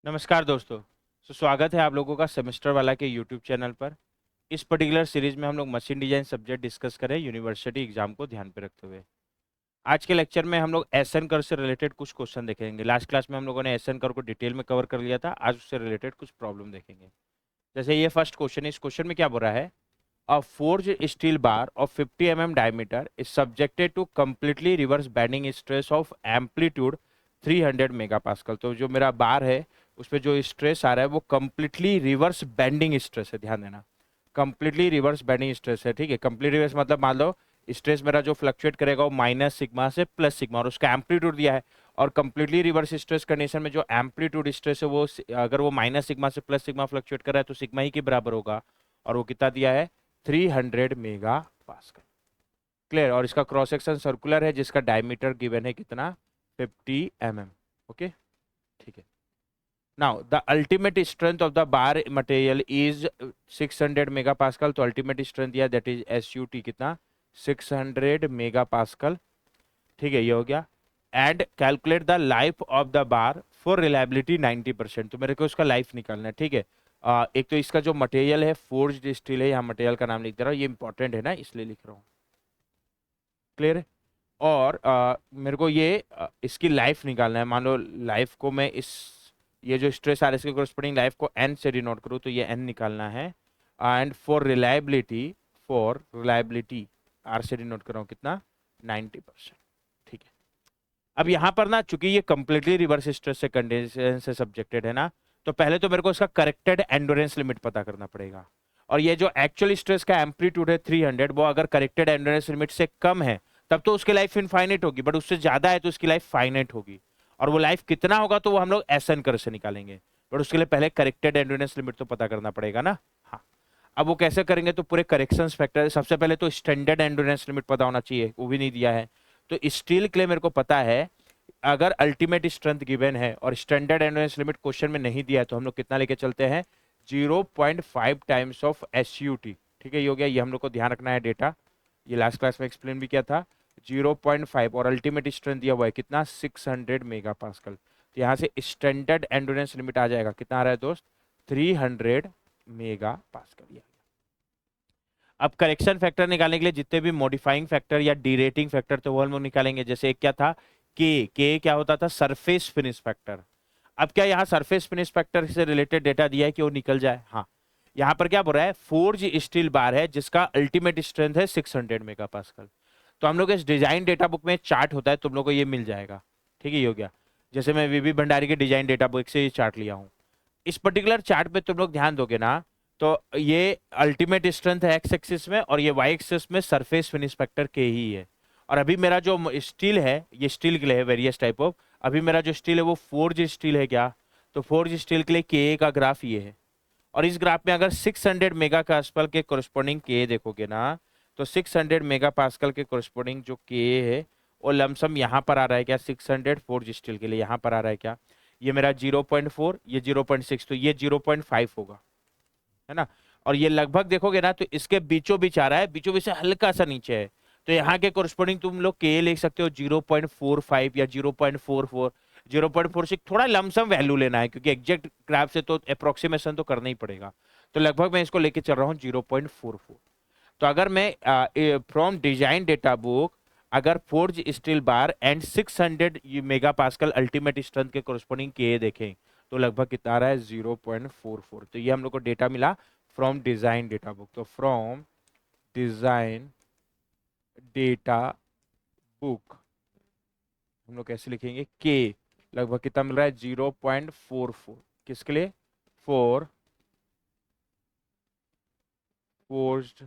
नमस्कार दोस्तों। स्वागत है आप लोगों का सेमेस्टर वाला के यूट्यूब चैनल पर। इस पर्टिकुलर सीरीज में हम लोग मशीन डिजाइन सब्जेक्ट डिस्कस करें यूनिवर्सिटी एग्जाम को ध्यान पे रखते हुए। आज के लेक्चर में हम लोग एसएन कर्व से रिलेटेड कुछ क्वेश्चन देखेंगे। लास्ट क्लास में हम लोगों ने एसएन कर्व को डिटेल में कवर कर लिया था, आज उससे रिलेटेड कुछ प्रॉब्लम देखेंगे। जैसे ये फर्स्ट क्वेश्चन है, इस क्वेश्चन में क्या बोल रहा है? अ forged steel bar of 50 mm diameter is subjected to completely reverse bending stress of amplitude 300 megapascal। तो जो मेरा बार है उस पर जो स्ट्रेस आ रहा है वो कंप्लीटली रिवर्स बेंडिंग स्ट्रेस है, ध्यान देना। कंप्लीटली रिवर्स बेंडिंग स्ट्रेस है, ठीक है। कंप्लीट रिवर्स मतलब मान लो स्ट्रेस मेरा जो फ्लक्चुएट करेगा वो माइनस सिग्मा से प्लस सिग्मा, और उसका एम्पलीट्यूड दिया है। और कंप्लीटली रिवर्स स्ट्रेस कंडीशन में जो एम्पलीट्यूड स्ट्रेस है वो अगर वो माइनस सिग्मा से प्लस सिग्मा फ्लक्चुएट कर रहा है तो सिग्मा ही के बराबर होगा, और वो कितना दिया है? 300 मेगा पास्कल। क्लियर। और इसका क्रॉस सेक्शन सर्कुलर है जिसका डायमीटर गिवन है कितना? 50 mm। ओके, ठीक है। Now the ultimate strength of the bar material is 600 mega pascal. तो अल्टीमेट स्ट्रेंथ दिया दैट इज SUT कितना? 600 मेगा पास्कल। ठीक है, ये हो गया। And calculate the life of the bar for reliability 90%। तो मेरे को उसका लाइफ निकालना है, ठीक है। एक तो इसका जो मटेरियल है फोर्ज्ड स्टील है, यहाँ मटेरियल का नाम लिख दे रहा हूँ, ये इंपॉर्टेंट है ना इसलिए लिख रहा हूँ। क्लियर है। और मेरे को ये इसकी लाइफ निकालना है। मान लो लाइफ को मैं इस ये जो स्ट्रेस आ रहा है इसके कोरस्पोंडिंग लाइफ को n से डिनोट करूँ तो ये n निकालना है। एंड फॉर रिलायबिलिटी r से डिनोट कर रहा हूँ कितना? 90%। ठीक है। अब यहाँ पर ना चूंकि ये कंप्लीटली रिवर्स स्ट्रेस से कंडीशन से सब्जेक्टेड है ना, तो पहले तो मेरे को इसका करेक्टेड एंडोरेंस लिमिट पता करना पड़ेगा। और ये जो एक्चुअल स्ट्रेस का एम्पलीट्यूड है 300, वो अगर करेक्टेड एंडोरेंस लिमिट से कम है तब तो उसकी लाइफ इनफाइनाइट होगी, बट उससे ज्यादा है तो उसकी लाइफ फाइनाइट होगी। और वो लाइफ कितना होगा तो वो हम लोग एसएन कर्व से निकालेंगे, बट उसके लिए पहले करेक्टेड एंडोरेंस लिमिट तो पता करना पड़ेगा ना। हाँ, अब वो कैसे करेंगे? तो पूरे करेक्शन फैक्टर, सबसे पहले तो स्टैंडर्ड एंडोरेंस लिमिट पता होना चाहिए, वो भी नहीं दिया है। तो स्टील के लिए मेरे को पता है अगर अल्टीमेट स्ट्रेंथ गिवन है और स्टैंडर्ड एंडोरेंस लिमिट क्वेश्चन में नहीं दिया है तो हम लोग कितना लेके चलते हैं? 0.5 टाइम्स ऑफ SUT। ठीक है, ये हो गया। ये हम लोग को ध्यान रखना है डेटा, ये लास्ट क्लास में एक्सप्लेन भी किया था। 0.5 और अल्टीमेट स्ट्रेंथ दिया हुआ है कितना? 600 मेगा पास्कल। तो यहाँ से स्टैंडर्ड एंडोरेंस लिमिट आ जाएगा, कितना आ रहा है दोस्त? 300 मेगा पास्कल। अब करेक्शन फैक्टर निकालने के लिए जितने भी मॉडिफाइंग फैक्टर या डीरेटिंग फैक्टर थे वो हम लोग निकालेंगे। जैसे एक क्या था? के क्या होता था? Surface finish factor. अब क्या यहाँ सरफेस फिनिश फैक्टर से रिलेटेड डेटा दिया है कि वो निकल जाए? हाँ। यहाँ पर क्या बोल रहा है? फोर्ज स्टील बार है जिसका अल्टीमेट स्ट्रेंथ है 600 मेगा पास्कल। तो हम लोग इस डिजाइन डेटा बुक में चार्ट होता है, तुम लोग को ये मिल जाएगा। ठीक है, ये हो गया। जैसे मैं वीबी भंडारी के डिजाइन डेटा बुक से ये चार्ट लिया हूँ। इस पर्टिकुलर चार्ट पे तुम लोग ध्यान दोगे ना, तो ये अल्टीमेट स्ट्रेंथ है एक्स एक्सिस में और ये वाई एक्सिस में सरफेस फिनिश फैक्टर के ही है। और अभी मेरा जो स्टील है ये स्टील के लिए है, वेरियस टाइप ऑफ। अभी मेरा जो स्टील है वो फोर्ज स्टील है क्या? तो फोर्ज स्टील के लिए के का ग्राफ ये है। और इस ग्राफ में अगर 600 मेगा पास्कल के कोरस्पोंडिंग के देखोगे ना, तो 600 मेगा पास्कल के कोरस्पोंडिंग जो के है वो लमसम यहाँ पर आ रहा है क्या? 600 फोर्ज स्टील के लिए यहाँ पर आ रहा है क्या? ये मेरा 0.4, ये 0.6, तो ये 0.5 होगा, है ना। और ये लगभग देखोगे ना तो इसके बीचों बीच आ रहा है, बीचों बीच से हल्का सा नीचे है। तो यहाँ के कोरस्पोंडिंग तुम लोग के लिख सकते हो 0.45 या 0.44। 0.46 थोड़ा लमसम वैल्यू लेना है क्योंकि एग्जैक्ट ग्राफ से तो अप्रोक्सीमेशन तो करना ही पड़ेगा। तो लगभग मैं इसको लेके चल रहा हूँ 0.44। तो अगर मैं फ्रॉम डिजाइन डेटा बुक अगर forge steel bar and 600 mega pascal ultimate strength के कोरस्पोंडिंग के देखें तो लगभग कितना आ रहा है? 0.44। तो ये हम लोग को डेटा मिला फ्रॉम डिजाइन डेटा बुक। तो फ्रॉम डिजाइन डेटा बुक हम लोग कैसे लिखेंगे? के लगभग कितना मिल रहा है? 0.44। किसके लिए? For forged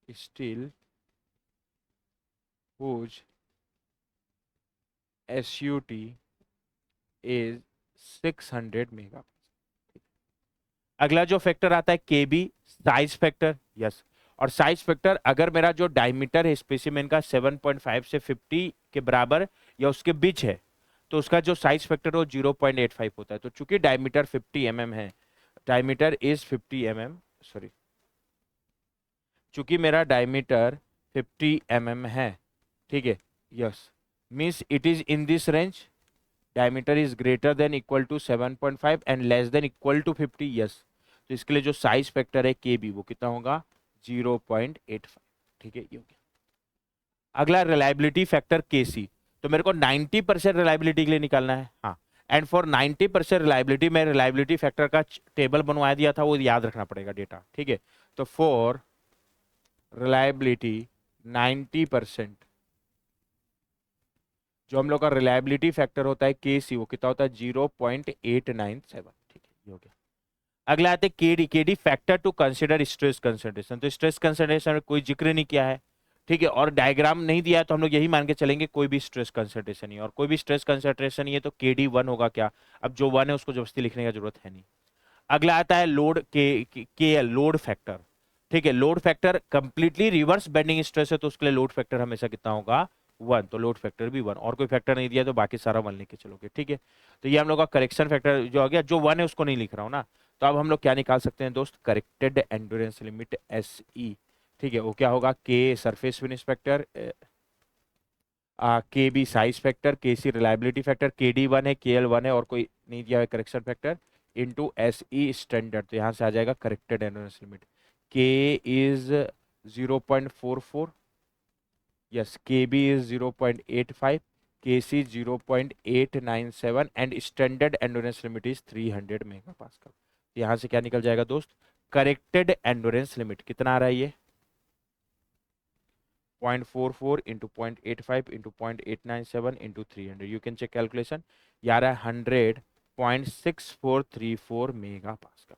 steel whose SUT is 600 mega. अगला जो फैक्टर आता है के बी, साइज फैक्टर। यस, और साइज फैक्टर अगर मेरा जो डायमीटर है स्पेसिमेन का 7.5 से 50 के बराबर या उसके बीच है तो उसका जो साइज फैक्टर वो 0.85 होता है। तो चूंकि डायमीटर 50 mm है, डायमीटर इज 50 mm, सॉरी, चूंकि मेरा डायमीटर 50 mm है, ठीक है, yes, means it is in this range. Diameter is greater than equal to 7.5 and less than equal to 50, yes. तो इसके लिए जो साइज फैक्टर है के बी वो कितना होगा 0.85, ठीक है, ये हो गया। अगला रिलायबिलिटी फैक्टर के सी, तो मेरे को 90% रिलायबिलिटी के लिए निकालना है, हाँ। एंड फॉर 90% रिलायबिलिटी मैं रिलायबिलिटी फैक्टर का टेबल बनवा दिया था, वो याद रखना पड़ेगा डेटा, ठीक है। तो फॉर रिलायबिलिटी 90%, जो हम लोग का रिलायबिलिटी फैक्टर होता है के सी, वो कितना होता है 0.897, ठीक है, ये हो गया। अगला आते KD, KD factor to consider stress concentration, तो स्ट्रेस कंसंट्रेशन में कोई जिक्र नहीं किया है, ठीक है, और डायग्राम नहीं दिया है, तो हम लोग यही मान के चलेंगे कोई भी स्ट्रेस कंसंट्रेशन नहीं है, और कोई भी स्ट्रेस कंसंट्रेशन नहीं है तो केडी 1 होगा क्या। अब जो 1 है उसको जबरदस्ती लिखने की जरूरत है नहीं। अगला आता है लोड के एल, लोड फैक्टर, ठीक है। Load factor completely reverse bending stress है तो उसके लिए लोड फैक्टर हमेशा कितना होगा 1, तो लोड फैक्टर भी 1, और कोई फैक्टर नहीं दिया तो बाकी सारा 1 लेके चलोगे, ठीक है। तो ये हम लोग का करेक्शन फैक्टर जो हो गया, जो 1 है उसको नहीं लिख रहा हूँ ना। तो अब हम लोग क्या निकाल सकते हैं दोस्त, corrected endurance limit S E, ठीक है। वो क्या होगा, के सरफेस फिनिश फैक्टर, के बी साइज फैक्टर, के सी रिलायबिलिटी फैक्टर, के डी 1 है, के एल 1 है और कोई नहीं दिया है correction factor, into S E standard, तो यहाँ से आ जाएगा करेक्टेड एंड्योरेंस लिमिट। के इज 0.44, यस, के बी इज 0.85, के सी 0.897 and standard endurance limit is 300 mega pascal. यहाँ से क्या निकल जाएगा दोस्त, करेक्टेड एंड्योरेंस लिमिट कितना आ रहा है ये 0.44 into 0.85 into 0.897 into 300, you can check calculation, ये आ रहा है 100.6434 मेगा पास्कल।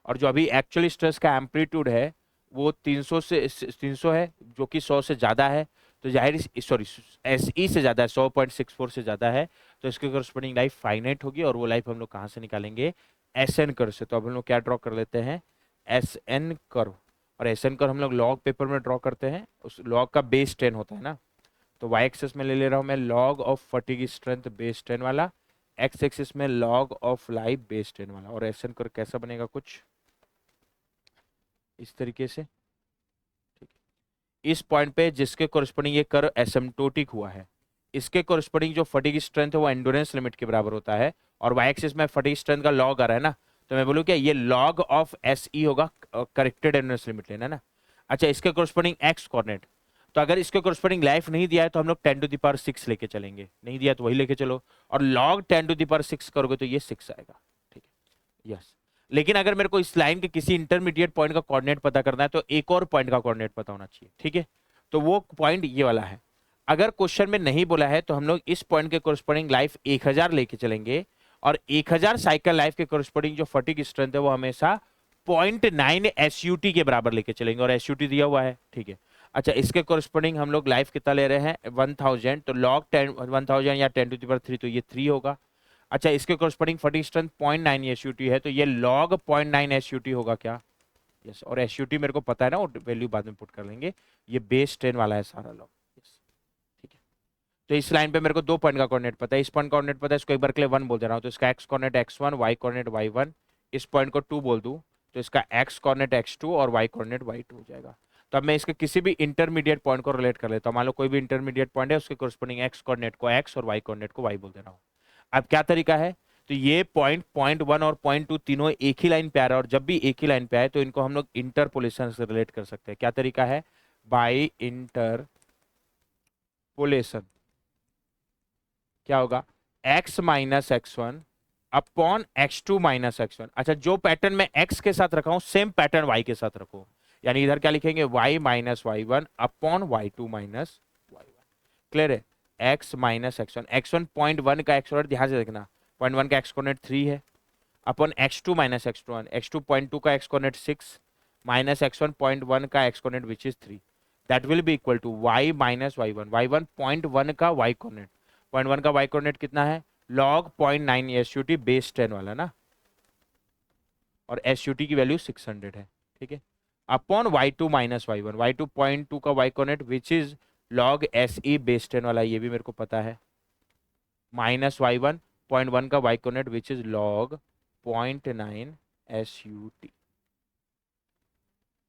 और जो अभी एक्चुअली स्ट्रेस का एम्पलीट्यूड है वो 300 है, जो कि 100 से ज़्यादा है, तो जाहिर सॉरी एस ई से ज़्यादा है, 100.64 से ज़्यादा है, तो इसके करस्पॉन्डिंग लाइफ फाइनाइट होगी, और वो लाइफ हम लोग कहाँ से निकालेंगे, एस एन कर्व से। तो अब हम लोग क्या ड्रॉ कर लेते हैं, एस एन कर्व, और एस एन कर्व हम लोग लॉग पेपर में ड्रॉ करते हैं, उस लॉग का बेस 10 होता है ना, तो वाई एक्सेस में ले रहा हूँ मैं log of fatigue strength base 10 वाला, एक्स एक्सिस में लॉग ऑफ लाइफ बेस 10 वाला, और एस एन कर्व कैसा बनेगा, कुछ इस तरीके से, ठीक है। इस पॉइंट पे जिसके कोरिस्पोंडिंग ये कर्व एसिम्प्टोटिक हुआ है, इसके कोरिस्पोंडिंग जो फटीग स्ट्रेंथ है वो एंडोरेंस लिमिट के बराबर होता है, और वाई एक्सिस में फटीग स्ट्रेंथ का लॉग आ रहा है ना, तो मैं बोलूँ क्या ये लॉग ऑफ एस ई होगा, करेक्टेड एंडोरेंस लिमिट लेना ना। अच्छा, इसके कोरिस्पोंडिंग एक्स कोऑर्डिनेट, तो अगर इसके कोरिस्पोंडिंग लाइफ नहीं दिया है तो हम लोग 10⁻6 लेके चलेंगे, नहीं दिया तो वही लेके चलो, और लॉग 10⁻6 करोगे तो ये 6 आएगा, ठीक है, यस। लेकिन अगर मेरे को इस लाइन के किसी इंटरमीडिएट पॉइंट का कोऑर्डिनेट पता करना है तो एक और पॉइंट का कोऑर्डिनेट पता होना चाहिए, ठीक है। तो वो पॉइंट ये वाला है, अगर क्वेश्चन में नहीं बोला है तो हम लोग इस पॉइंट के कोरिस्पोंडिंग लाइफ 1000 लेके चलेंगे, और 1000 साइकिल लाइफ के कोरिस्पोंडिंग जो फटीग स्ट्रेंथ है वो हमेशा 0.9 SUT के बराबर लेके चलेंगे, और SUT दिया हुआ है, ठीक है। अच्छा, इसके कोरिस्पोंडिंग हम लोग लाइफ कितना ले रहे हैं 1000, तो लॉग 1000 या 10⁻3, तो ये 3 होगा। अच्छा, इसके कोरिस्पोंडिंग फटीग स्ट्रेंथ 0.9 SUT है, तो ये लॉग 0.9 SUT होगा क्या, यस। और SUT मेरे को पता है ना, वो वैल्यू बाद में पुट कर लेंगे, ये बेस 10 वाला है सारा लॉग, यस, ठीक है। तो इस लाइन पे मेरे को 2 पॉइंट का कोऑर्डिनेट पता है, इस पॉइंट का कोऑर्डिनेट पता है, इसको एक बार के लिए 1 बोल दे रहा हूँ, तो इसका x coordinate x1, Y coordinate y1, इस पॉइंट को 2 बोल दूं तो इसका एक्स कोऑर्डिनेट x2 और वाई कोऑर्डिनेट y2 हो जाएगा। तो अब मैं इसके किसी भी इंटरमीडिएट पॉइंट को रिलेट कर लेता हूँ, मान लो कोई भी इंटरमीडिएट पॉइंट है, उसके कोरिस्पोंडिंग एक्स कोऑर्डिनेट को x और वाई कोऑर्डिनेट को y बोल दे रहा हूँ। अब क्या तरीका है, तो ये पॉइंट 1 और पॉइंट 2 तीनों एक ही लाइन पे आ रहा है, और जब भी एक ही लाइन पे आए तो इनको हम लोग इंटरपोलेशन से रिलेट कर सकते हैं। क्या तरीका है, बाय इंटरपोलेशन, क्या होगा x minus x1 upon x2 minus x1। अच्छा, जो पैटर्न में x के साथ रखा हूं सेम पैटर्न y के साथ रखो, यानी इधर क्या लिखेंगे y minus y1 upon y2 minus y1, clear है। x माइनस x1, x1 0.1 का x कोऑर्डिनेट ध्यान से देखना, 0.1 का x कोऑर्डिनेट 3 है, upon x2 minus x1, x2 0.2 का x कोऑर्डिनेट 6 माइनस x1 0.1 का x coordinate which is 3, that will be equal to y minus y1, y1 0.1 का y कोऑर्डिनेट, 0.1 का y कोऑर्डिनेट कितना है लॉग 0.9 SUT बेस 10 वाला ना, और SUT की वैल्यू 600 है, ठीक है, upon y2 minus y1, y2 0.2 का y coordinate which is log SE base 10 वाला, ये भी मेरे को पता है, माइनस y1 0.1 का y coordinate which is log 0.9 SUT।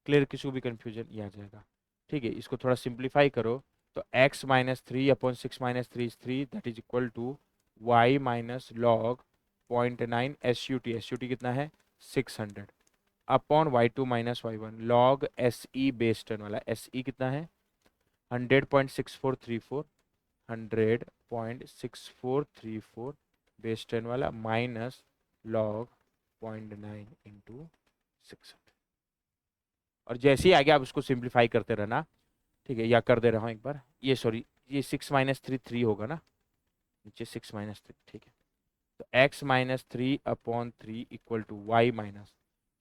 Clear, किसी को भी कंफ्यूजन ये आ जाएगा, ठीक है। इसको थोड़ा सिंप्लीफाई करो तो x minus 3 upon 6 minus 3 is 3, that is equal to y minus log 0.9 SUT कितना है 600 upon y2 minus y1 log SE base 10 वाला SE कितना है 100.6434 100.6434 बेस 10 वाला माइनस लॉग 0.9 इंटू 600। और जैसे ही आगे आप उसको सिंप्लीफाई करते रहना, ठीक है, या कर दे रहा हूँ एक बार, ये सॉरी, ये 6 माइनस 3 3 होगा ना, नीचे 6 माइनस 3, ठीक है। तो x minus 3 upon 3 equal to Y minus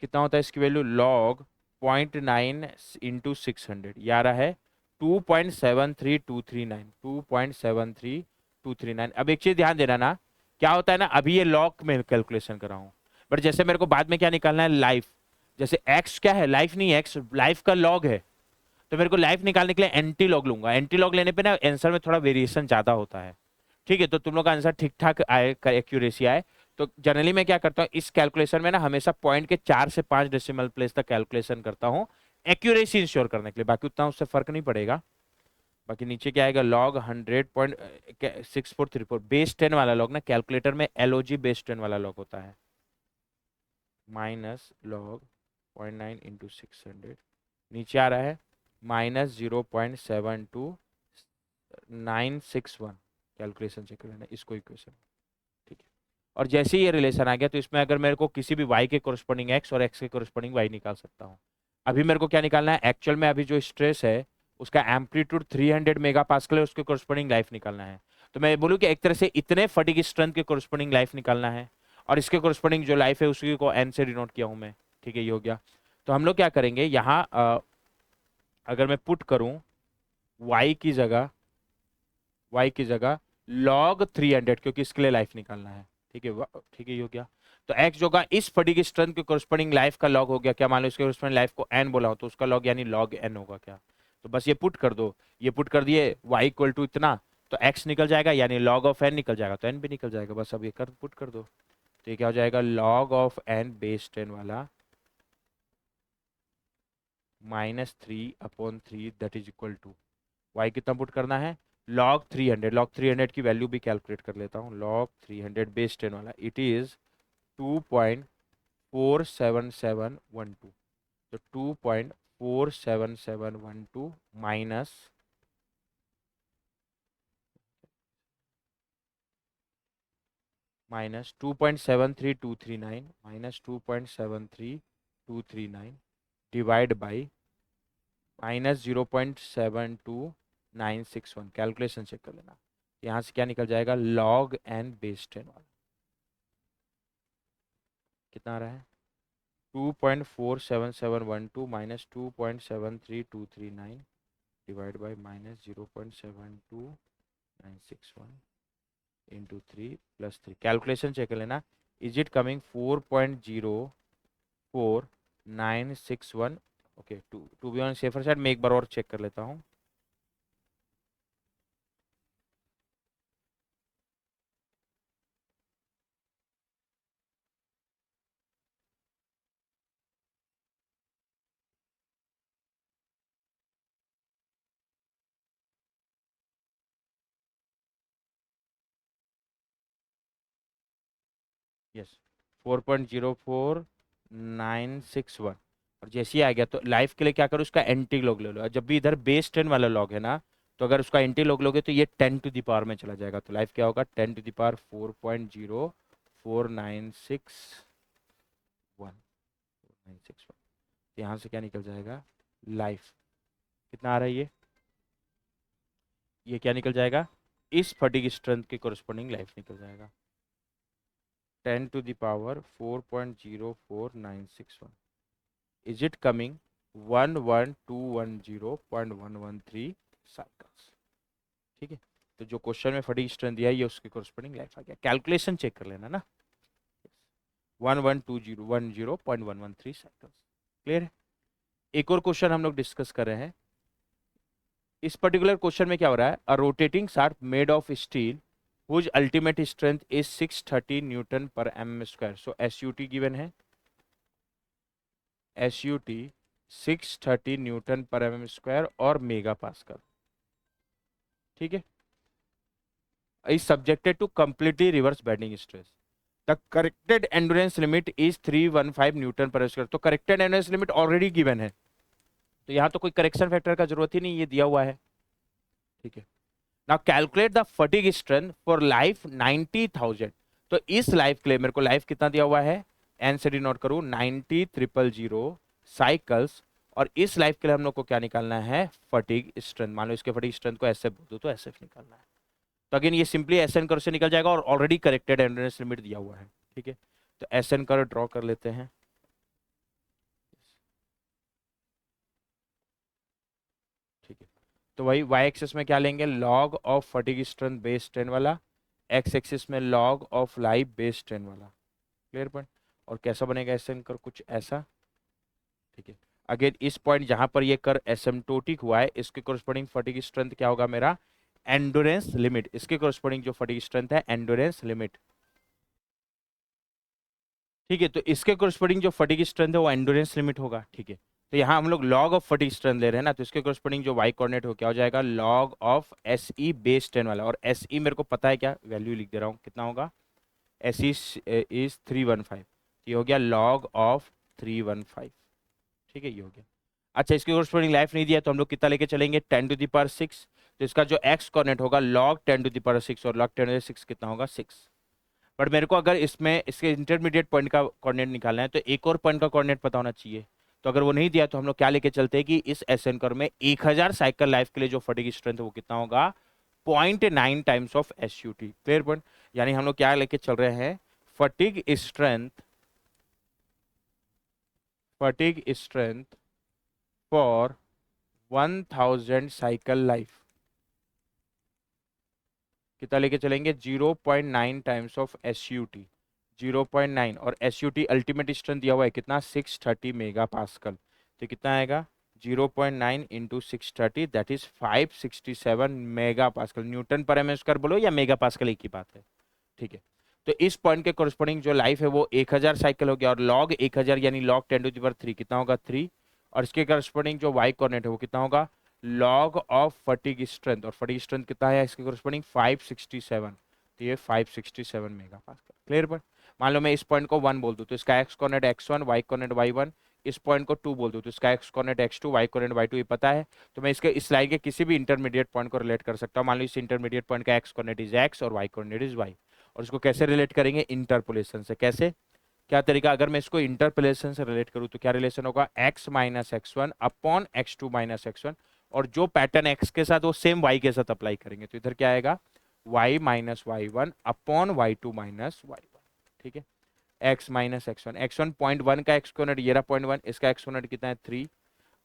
कितना होता है इसकी वैल्यू लॉग 0.9 इंटू 600, ये आ रहा है 2.73239 2.73239। अब एक चीज ध्यान देना ना, क्या होता है ना, अभी ये लॉग में कैलकुलेशन कर रहा हूँ, बट जैसे मेरे को बाद में क्या निकालना है लाइफ, जैसे x क्या है, लाइफ नहीं है, x लाइफ का लॉग है, तो मेरे को लाइफ निकालने के लिए एंटी लॉग लूंगा। एंटी लॉग लेने पे ना आंसर में थोड़ा वेरिएशन ज्यादा होता है, ठीक है। तो तुम लोग का आंसर ठीक ठाक आए, एक्यूरेसी आए, तो जनरली मैं क्या करता हूँ इस कैलकुलेशन में ना, हमेशा पॉइंट के 4 से 5 डेसिमल प्लेस तक कैलकुलेशन करता हूँ एक्यूरेसी इंश्योर करने के लिए, बाकी उतना उससे फर्क नहीं पड़ेगा। बाकी नीचे क्या आएगा लॉग 100.6434 बेस 10 वाला लॉग ना, कैलकुलेटर में LOG बेस 10 वाला लॉग होता है, माइनस लॉग 0.9 इंटू 600, नीचे आ रहा है माइनस 0.72961। कैलकुलेशन चेक कर लेना इसको इक्वेशन, ठीक है। और जैसे ही ये रिलेशन आ गया, तो इसमें अगर मेरे को किसी भी y के कोरस्पॉन्डिंग x और x के कोरस्पॉन्डिंग y निकाल सकता हूँ। अभी मेरे को क्या निकालना है, एक्चुअल में अभी जो स्ट्रेस है उसका एम्पलीट्यूड 300 मेगा पास्कल है, उसके कोरस्पॉन्डिंग लाइफ निकालना है। तो मैं बोलूँ कि एक तरह से इतने फटीग स्ट्रेंथ के कोरस्पॉन्डिंग लाइफ निकालना है, और इसके कोरस्पॉन्डिंग जो लाइफ है उसकी को n से डिनोट किया हूँ मैं, ठीक है, ये हो गया। तो हम लोग क्या करेंगे यहाँ, अगर मैं पुट करूँ y की जगह, log 300, क्योंकि इसके लिए लाइफ निकालना है, ठीक है, ठीक है, ये हो गया। तो x जो का इस फटीग स्ट्रेंथ के कोरस्पॉन्डिंग लाइफ का लॉग हो गया, क्या मान लो इसके कोरस्पॉन्डिंग लाइफ को n बोला हो तो उसका लॉग यानी log n होगा क्या। तो बस ये पुट कर दो, ये पुट कर दिए y इक्वल टू इतना, तो x निकल जाएगा यानी log ऑफ n निकल जाएगा, तो n भी निकल जाएगा, बस अब ये कर पुट कर दो। तो ये क्या हो जाएगा log ऑफ n बेस 10 वाला -3/3 that is equal to y कितना पुट करना है log 300 की वैल्यू भी कैलकुलेट कर लेता हूँ, log 300 बेस 10 वाला इट इज 2.47712, तो 2.47712 minus 2.73239 -2.73239 divide by -0.72961। Calculation check कर लेना, यहाँ से क्या निकल जाएगा log n बेस 10 वाला कितना आ रहा है 2.47712 -2.73239 divide by -0.72961 into 3 + 3। Calculation check कर लेना, is it coming 4.04961। Okay, to be on safer side मैं एक बार और चेक कर लेता हूँ। यस, 4.04961। और जैसे ही आ गया तो लाइफ के लिए क्या करो, उसका एंटी लॉग ले लो, जब भी इधर बेस 10 वाला लॉग है ना, तो अगर उसका एंटी लॉग लोगे तो ये 10 टू द पावर में चला जाएगा, तो लाइफ क्या होगा 10 टू द पावर 4.04961। यहाँ से क्या निकल जाएगा लाइफ कितना आ रहा है, ये क्या निकल जाएगा, इस फटीग स्ट्रेंथ के कोरस्पॉन्डिंग लाइफ निकल जाएगा 10 to the power 4.04961। Is it coming 11210.113 cycles, ठीक है। तो जो क्वेश्चन में फटीग स्ट्रेंथ दिया है ये उसके कोरस्पॉन्डिंग लाइफ आ गया, कैलकुलेशन चेक कर लेना ना, 11210.113 साइकिल्स। क्लियर है। एक और क्वेश्चन हम लोग डिस्कस कर रहे हैं। इस पर्टिकुलर क्वेश्चन में क्या हो रहा है, a rotating shaft made of steel whose ultimate strength is 630 newton per mm square. So SUT given है, SUT 630 newton per mm square और मेगा पास्कल, ठीक है। is subjected to completely reverse bending stress. The corrected endurance limit is 315 Newton पर square. तो corrected endurance limit already given है, तो यहाँ तो कोई करेक्शन फैक्टर का जरूरत ही नहीं, ये दिया हुआ है। ठीक है, now calculate the fatigue strength for life 90,000। तो इस लाइफ के लिए मेरे को लाइफ कितना दिया हुआ है, एन से डिनोट करूं 90,000 साइकिल्स, और इस लाइफ के लिए हम लोग को क्या निकालना है, फटीग स्ट्रेंथ। मान लो इसके फटीग स्ट्रेंथ को एसएफ बोल दो तो एसएफ निकालना है। तो अगेन ये सिंपली एसएन कर्व से निकल जाएगा और ऑलरेडी करेक्टेड एंड्योरेंस लिमिट दिया हुआ है। ठीक है, तो एसएन कर्व ड्रॉ कर लेते हैं। ठीक है, तो वही वाई एक्सिस में क्या लेंगे, log of fatigue strength base 10 वाला, एक्स एक्सिस में लॉग ऑफ लाइफ बेस 10 वाला। Clear point. और कैसा बनेगा एसएन कर्व, कुछ ऐसा। ठीक है, अगेन इस पॉइंट जहां पर ये कर एसिम्प्टोटिक हुआ है, इसके कोरस्पोंडिंग फटीग स्ट्रेंथ क्या होगा मेरा, एंडोरेंस लिमिट। इसके कोरस्पोंडिंग जो फटीग स्ट्रेंथ है एंडोरेंस लिमिट। ठीक है, तो इसके कोरस्पोंडिंग जो फटीग स्ट्रेंथ है वो एंडोरेंस लिमिट होगा। ठीक है, तो यहाँ हम लोग लॉग ऑफ फटीग स्ट्रेंथ ले रहे हैं ना, तो इसके कोरस्पोंडिंग जो वाई कोऑर्डिनेट हो क्या हो जाएगा, log of S E base 10 वाला। और एस ई मेरे को पता है क्या, वैल्यू लिख दे रहा हूँ, कितना होगा, एस ई इज 315। ये हो गया लॉग ऑफ 315। ठीक है, ये हो गया। अच्छा, इसके कोरस्पोंडिंग लाइफ नहीं दिया तो हम लोग कितना लेके चलेंगे, 10⁻6। तो इसका जो एक्स कोऑर्डिनेट होगा लॉग 10⁻6, और लॉग 10⁻6 कितना होगा, 6। बट मेरे को अगर इसमें इसके इंटरमीडिएट पॉइंट का कोऑर्डिनेट निकालना है तो एक और पॉइंट का कोऑर्डिनेट पता होना चाहिए। तो अगर वो नहीं दिया तो हम लोग क्या लेके चलते हैं कि इस एसएन कर्व में 1000 साइकिल लाइफ के लिए जो फटीग स्ट्रेंथ है वो कितना होगा, 0.9 times of SUT. Clear point. यानी हम लोग क्या लेके चल रहे हैं, fatigue strength for 1000 cycle life कितना लेके चलेंगे, 0.9 टाइम्स ऑफ एसयूटी, 0.9। और एसयूटी अल्टीमेट स्ट्रेंथ दिया हुआ है कितना, 630 मेगा पास्कल। तो कितना आएगा, 0.9 into 630, that is 567 mega pascal. Newton पर एम स्क्वायर बोलो या मेगा पास्कल, एक ही बात है। ठीक है, तो इस पॉइंट के कोरस्पोंडिंग जो लाइफ है वो 1000 साइकिल हो गया, और लॉग 1000 यानी लॉग 10⁻3 कितना होगा, 3। और इसके कोरस्पोंडिंग जो वाई कोऑर्डिनेट है वो कितना होगा, लॉग ऑफ फटीग स्ट्रेंथ। और फटीग स्ट्रेंथ कितना है इसके कोरस्पोंडिंग, 567। तो ये 567 मेगा पास्कल। क्लियर पर। मान लो मैं इस पॉइंट को 1 बोल दूं तो इसका x coordinate x1, Y coordinate y1। इस पॉइंट को 2 बोल दूं तो इसका x coordinate x2, Y coordinate y2, ये पता है। तो मैं इसके इस लाइन के किसी भी इंटरमीडिएट पॉइंट को रिलेट कर सकता हूं। मान लो इस इंटरमीडिएट पॉइंट का एक्स कोऑर्डिनेट इज x और वाई कोऑर्डिनेट इज y। और इसको कैसे रिलेट करेंगे, इंटरपोलेशन से। कैसे, क्या तरीका, अगर मैं इसको इंटरपोलेशन से रिलेट करूं तो क्या रिलेशन होगा, x minus x1 upon x2 minus x1। और जो पैटर्न x के साथ वो सेम y के साथ अप्लाई करेंगे, तो इधर क्या आएगा, y minus y1 upon y2 minus y1। ठीक है, x माइनस x1, x1 0.1 का एक्स कोऑर्डिनेट ये रहा 0.1, इसका एक्स कोऑर्डिनेट कितना है 3,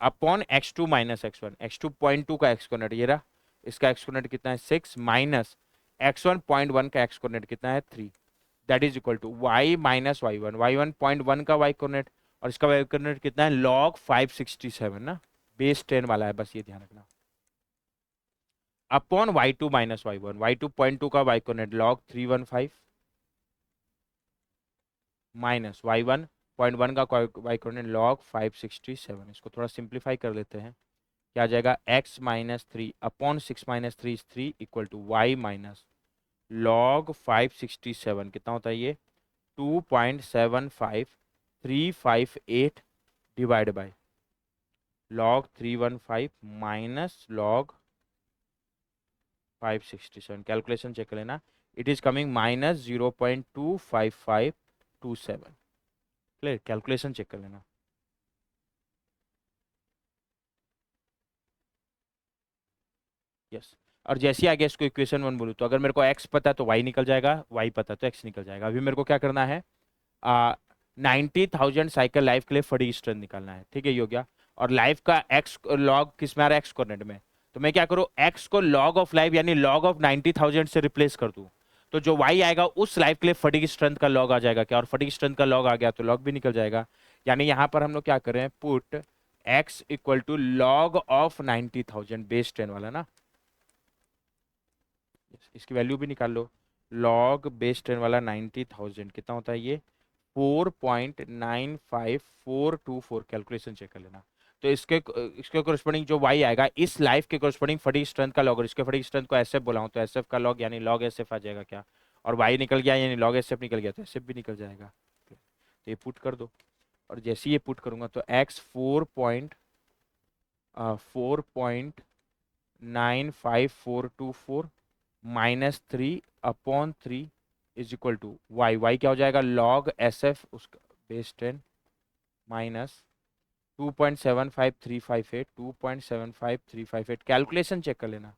upon x2 minus x1, x2 0.2 का एक्स कोऑर्डिनेट ये रहा, इसका एक्स कोऑर्डिनेट कितना है 6, माइनस x1 0.1 का एक्स कोऑर्डिनेट कितना है 3, that is equal to y minus y1, y1 0.1 का y कोऑर्डिनेट, और इसका y कोऑर्डिनेट कितना है लॉग 567 ना, बेस 10 वाला है, बस ये ध्यान रखना, upon y2 minus y1, y2 0.2 का y coordinate log 315 minus y1 0.1 का y कोऑर्डिनेट लॉग 567। इसको थोड़ा सिंप्लीफाई कर लेते हैं, क्या आ जाएगा, x minus 3 upon 6 minus 3 is 3 equal to y minus log 567 कितना होता है ये, 2.75358 divide by log 315 minus log 567। Calculation check कर लेना, it is coming minus 0.25527। Clear, calculation check कर लेना। यस, और जैसे ही आगे इसको इक्वेशन 1 बोलूँ तो अगर मेरे को x पता है तो y निकल जाएगा, y पता है तो x निकल जाएगा। अभी मेरे को क्या करना है, 90,000 साइकिल लाइफ के लिए फटीग स्ट्रेंथ निकालना है। ठीक है, ये हो गया। और लाइफ का x लॉग किस में आ रहा है, एक्स कोऑर्डिनेट में। तो मैं क्या करूँ, x को लॉग ऑफ लाइफ यानी लॉग ऑफ 90,000 से रिप्लेस कर दूं, तो जो y आएगा उस लाइफ के लिए फटीग स्ट्रेंथ का लॉग आ जाएगा क्या, और फटीग स्ट्रेंथ का लॉग आ गया तो लॉग भी निकल जाएगा। यानी यहाँ पर हम लोग क्या करें, put x equal to log of 90,000 base 10 वाला ना, इसकी वैल्यू भी निकाल लो, लॉग बेस 10 वाला 90,000 कितना होता है ये, 4.95424। कैलकुलेशन चेक कर लेना, तो इसके कोरस्पॉन्डिंग जो y आएगा इस लाइफ के कोरस्पॉन्डिंग फटीग स्ट्रेंथ का लॉग, और इसके फटीग स्ट्रेंथ को SF बोला हूँ तो SF का लॉग यानी लॉग SF आ जाएगा क्या, और y निकल गया यानी लॉग SF निकल गया तो SF भी निकल जाएगा। तो ये पुट कर दो, और जैसे ये पुट करूंगा तो x 4.95424 -3/3 is equal to y क्या हो जाएगा, लॉग SF उसका बेस 10 माइनस 2.75358 कैलकुलेशन चेक कर लेना।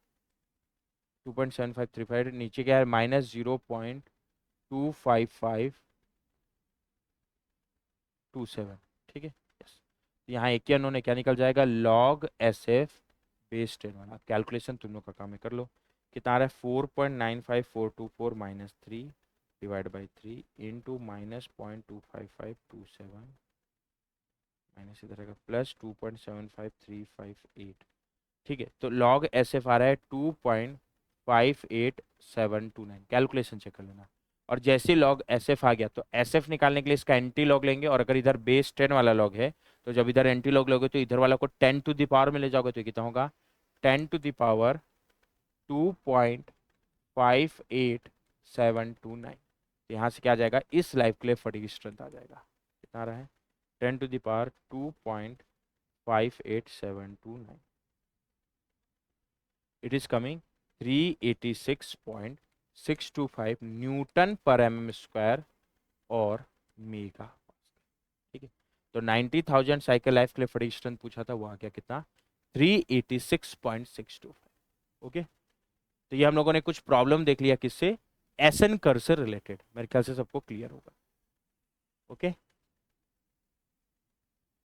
2.7535 नीचे क्या है माइनस 0.25527, ठीक है। यस, यहाँ एक ही अननोन है, क्या निकल जाएगा, लॉग SF बेस 10 वाला। कैलकुलेशन तुम लोग का काम है, कर लो। कितना आ रहा है 4.95424 -3 डिवाइड बाई 3 इंटू -0.25527 माइनस इधर रहेगा प्लस 2.75358, ठीक है। तो लॉग SF आ रहा है 2.58729। कैलकुलेशन चेक कर लेना। और जैसे लॉग SF आ गया तो SF निकालने के लिए इसका एंटी लॉग लेंगे, और अगर इधर बेस 10 वाला लॉग है तो जब इधर एंटी लॉग लोगे तो इधर वाला को 10 टू द पावर में ले जाओगे तो कितना होगा 10 टू द पावर 2.58729। यहाँ से क्या आ जाएगा, इस लाइफ के लिए फटीग स्ट्रेंथ आ जाएगा, कितना आ रहा है 10 to the power 2.58729। It is coming 386.625 newton per mm square और मेगा, ठीक है। तो 90,000 साइकिल लाइफ के लिए फटीग स्ट्रेंथ पूछा था, वो आ गया कितना 386.625। ओके, तो ये हम लोगों ने कुछ प्रॉब्लम देख लिया किससे, SN कर्व से रिलेटेड। मेरे ख्याल से सबको क्लियर होगा। ओके।